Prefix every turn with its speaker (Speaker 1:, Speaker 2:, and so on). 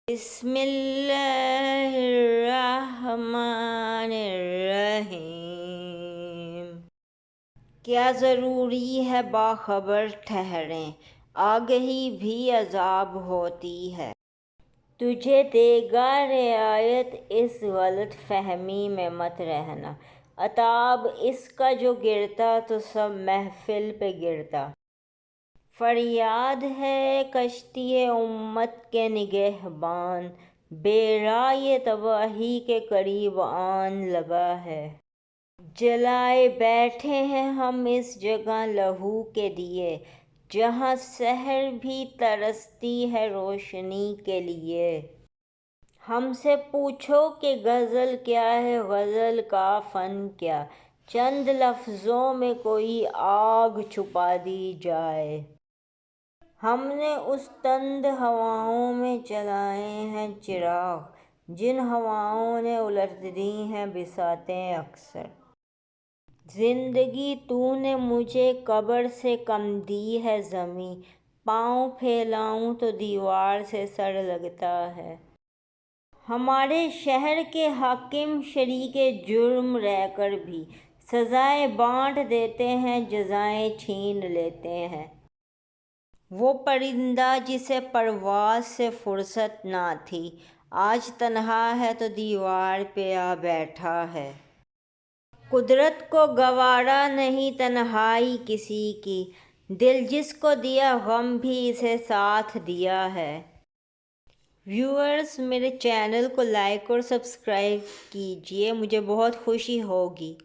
Speaker 1: بسم اللہ الرحمن الرحیم۔ کیا ضروری ہے باخبر ٹھہریں، آگہی بھی عذاب ہوتی ہے۔ تجھے دے گا رعایت، اس غلط فہمی میں مت رہنا۔ عتاب اس کا جو گرتا تو سب محفل پہ گرتا۔ فریاد ہے کشتی امت کے نگہبان، بیڑا یہ تباہی کے قریب آن لگا ہے۔ جلائے بیٹھے ہیں ہم اس جگہ لہو کے دیے، جہاں سحر بھی ترستی ہے روشنی کے لیے۔ ہم سے پوچھو کہ غزل کیا ہے، غزل کا فن کیا، چند لفظوں میں کوئی آگ چھپا دی جائے۔ ہم نے اس تند ہواؤں میں جلائے ہیں چراغ، جن ہواؤں نے الٹ دی ہیں بساطیں اکثر۔ زندگی تو نے مجھے قبر سے کم دی ہے زمیں، پاؤں پھیلاؤں تو دیوار سے سر لگتا ہے۔ ہمارے شہر کے حاکم شریک جرم رہ کر بھی سزائیں بانٹ دیتے ہیں، جزائیں چھین لیتے ہیں۔ وہ پرندہ جسے پرواز سے فرصت نہ تھی، آج تنہا ہے تو دیوار پہ آ بیٹھا ہے۔ قدرت کو گوارا نہیں تنہائی کسی کی، دل جس کو دیا غم بھی اسے ساتھ دیا ہے۔ ویورز، میرے چینل کو لائک اور سبسکرائب کیجیے، مجھے بہت خوشی ہوگی۔